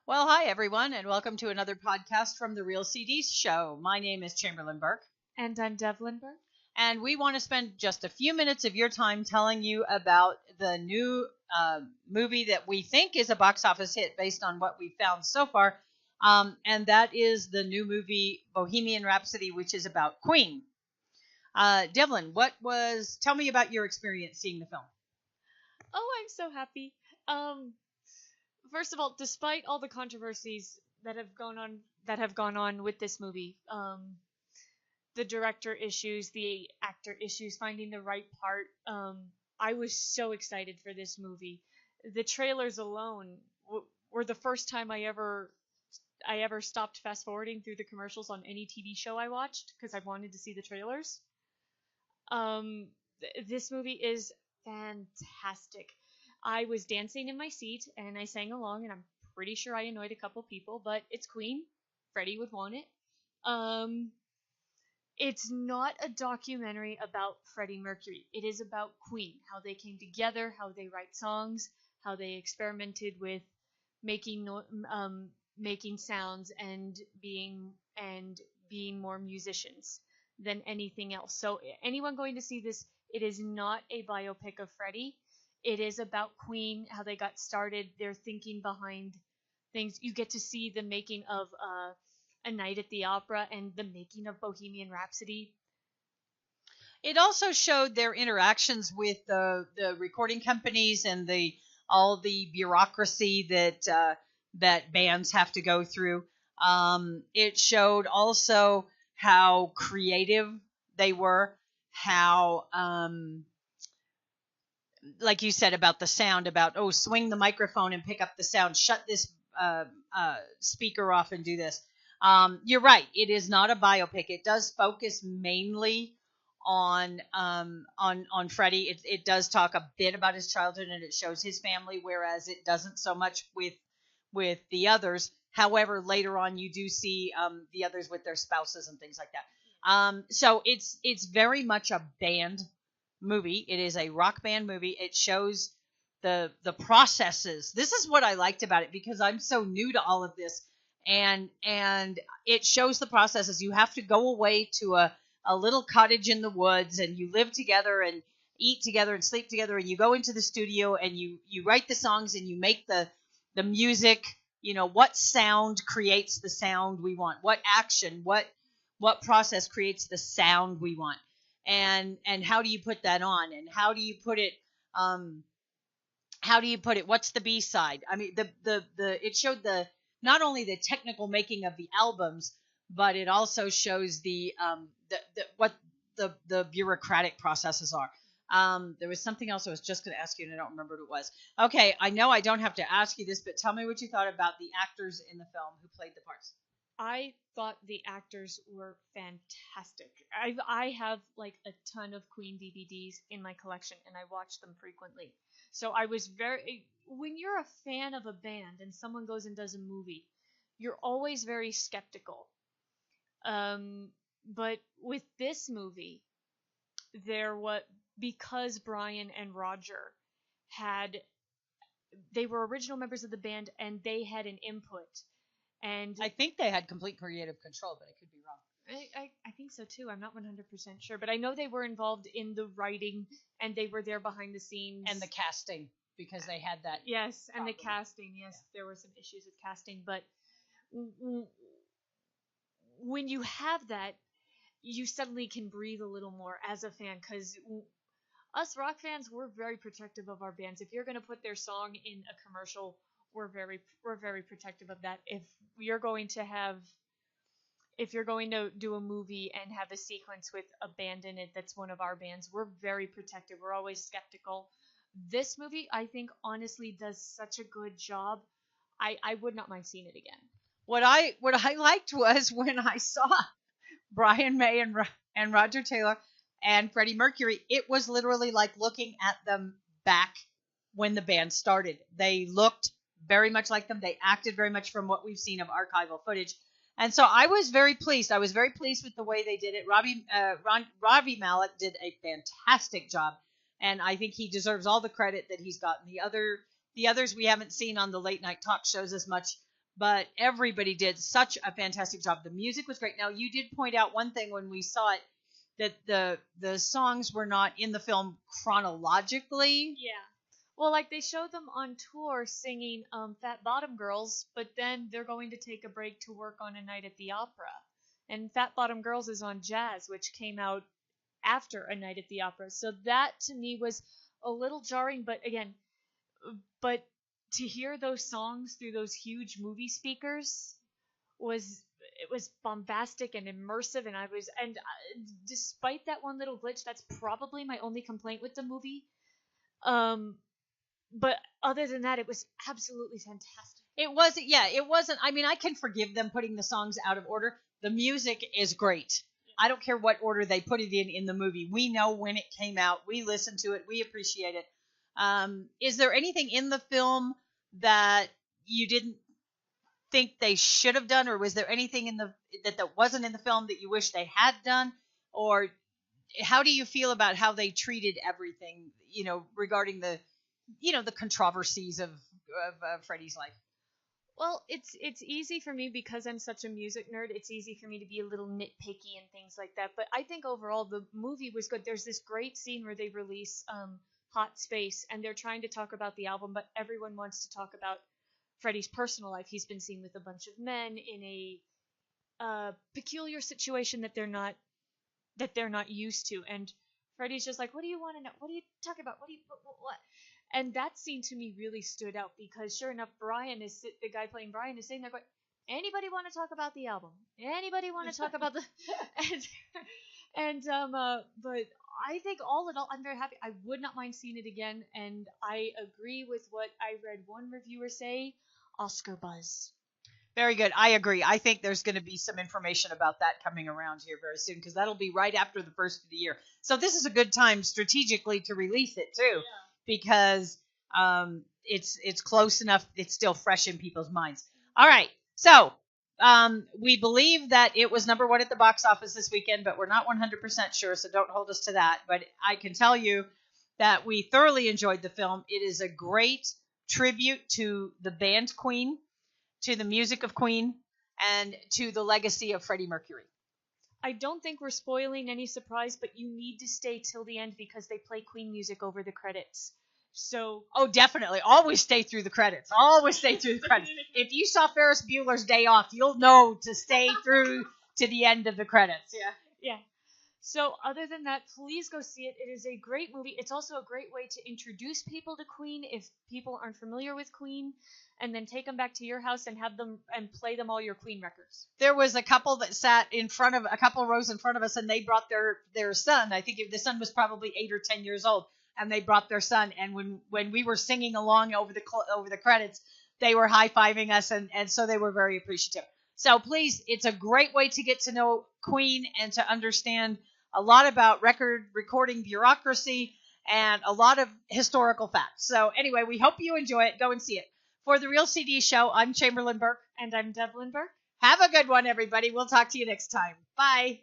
Well, hi everyone, and welcome to another podcast from the Real CDs show. My name is Chamberlain Burke, And I'm Devlin Burke. and we want to spend just a few minutes of your time telling you about the new movie that we think is a box office hit based on what we found so far, and that is the new movie Bohemian Rhapsody, which is about Queen. Devlin, tell me about your experience seeing the film. Oh, I'm so happy. Um, First of all, despite all the controversies that have gone on with this movie, the director issues, the actor issues, finding the right part, I was so excited for this movie. The trailers alone were the first time I ever stopped fast forwarding through the commercials on any TV show I watched because I wanted to see the trailers. This movie is fantastic. I was dancing in my seat and I sang along, and I'm pretty sure I annoyed a couple people, but it's Queen. Freddie would want it. Um, it's not a documentary about Freddie Mercury. It is about Queen, how they came together, how they write songs, how they experimented with making making sounds and being more musicians than anything else. So anyone going to see this, it is not a biopic of Freddie. It is about Queen, how they got started, their thinking behind things. You get to see the making of A Night at the Opera and the making of Bohemian Rhapsody. It also showed their interactions with the recording companies and the all the bureaucracy that bands have to go through. It showed also how creative they were, how like you said about the sound, about swing the microphone and pick up the sound, shut this speaker off and do this. You're right. It is not a biopic. It does focus mainly on Freddie. It does talk a bit about his childhood and it shows his family, whereas it doesn't so much with the others. However, later on you do see the others with their spouses and things like that. So it's very much a band movie. It is a rock band movie. It shows the processes. This is what I liked about it because I'm so new to all of this, and it shows the processes. You have to go away to a little cottage in the woods, and you live together and eat together and sleep together, and you go into the studio and you write the songs and you make the music. You know, what sound creates the sound we want? What action? What process creates the sound we want? And how do you put that on? And how do you put it? How do you put it? What's the B side? I mean, the it showed the not only the technical making of the albums, but it also shows what the bureaucratic processes are. There was something else I was just going to ask you, and I don't remember what it was. Okay, I know I don't have to ask you this, but tell me what you thought about the actors in the film who played the parts. I thought the actors were fantastic. I have like a ton of Queen DVDs in my collection, and I watch them frequently. So I was when you're a fan of a band and someone goes and does a movie, you're always very skeptical. But with this movie, because Brian and Roger had they were original members of the band and they had an input. And I think they had complete creative control, but I could be wrong. I think so too. I'm not 100% sure, but I know they were involved in the writing and they were there behind the scenes. And the casting, because they had that. Yes, problem. and the casting. Yes, yeah. There were some issues with casting, but when you have that, you suddenly can breathe a little more as a fan, because us rock fans, we're very protective of our bands. If you're going to put their song in a commercial, we're very protective of that. If you're going to do a movie and have a sequence with a band in it that's one of our bands, we're very protective. We're always skeptical. This movie, I think, honestly does such a good job. I would not mind seeing it again. What I liked was when I saw Brian May and Roger Taylor and Freddie Mercury, it was literally like looking at them back when the band started. They looked very much like them. They acted very much from what we've seen of archival footage. And so I was very pleased. I was very pleased with the way they did it. Ravi Malek did a fantastic job, and I think he deserves all the credit that he's gotten. The others we haven't seen on the late night talk shows as much, but everybody did such a fantastic job. The music was great. Now, you did point out one thing when we saw it, that the songs were not in the film chronologically. Yeah. Well, like they showed them on tour singing Fat Bottom Girls, but then they're going to take a break to work on A Night at the Opera. And Fat Bottom Girls is on Jazz, which came out after A Night at the Opera. So that to me was a little jarring, but again, but to hear those songs through those huge movie speakers was bombastic and immersive, and despite that one little glitch, that's probably my only complaint with the movie. But other than that, it was absolutely fantastic. It wasn't, yeah, it wasn't. I mean, I can forgive them putting the songs out of order. The music is great. Yeah. I don't care what order they put it in the movie. We know when it came out. We listened to it. We appreciate it. Is there anything in the film that you didn't think they should have done, or was there anything in that wasn't in the film that you wish they had done? Or how do you feel about how they treated everything, regarding the controversies of Freddie's life? Well, it's easy for me because I'm such a music nerd. It's easy for me to be a little nitpicky and things like that. But I think overall the movie was good. There's this great scene where they release Hot Space, and they're trying to talk about the album, but everyone wants to talk about Freddie's personal life. He's been seen with a bunch of men in a peculiar situation that they're not used to. And Freddie's just like, "What do you want to know? What are you talking about? What?" And that scene to me really stood out because sure enough, the guy playing Brian is sitting there going, "Anybody want to talk about the album? Anybody want to talk about the?" But I think all in all, I'm very happy. I would not mind seeing it again, and I agree with what I read one reviewer say: Oscar buzz. Very good. I agree. I think there's going to be some information about that coming around here very soon, because that'll be right after the first of the year. So this is a good time strategically to release it too, because it's close enough. It's still fresh in people's minds. All right. So we believe that it was number 1 at the box office this weekend, but we're not 100% sure, so don't hold us to that. But I can tell you that we thoroughly enjoyed the film. It is a great tribute to the band Queen, to the music of Queen, and to the legacy of Freddie Mercury. I don't think we're spoiling any surprise, but you need to stay till the end because they play Queen music over the credits. So, definitely. Always stay through the credits. Always stay through the credits. If you saw Ferris Bueller's Day Off, you'll know to stay through to the end of the credits. Yeah. So other than that, please go see it. It is a great movie. It's also a great way to introduce people to Queen if people aren't familiar with Queen, and then take them back to your house and have them and play them all your Queen records. There was a couple that sat in front of a couple rows in front of us, and they brought their son. I think the son was probably 8 or 10 years old, and they brought their son. And when we were singing along over the credits, they were high-fiving us, and so they were very appreciative. So please, it's a great way to get to know Queen and to understand a lot about recording bureaucracy and a lot of historical facts. So anyway, we hope you enjoy it. Go and see it. For The Real CD Show, I'm Chamberlain Burke. And I'm Devlin Burke. Have a good one, everybody. We'll talk to you next time. Bye.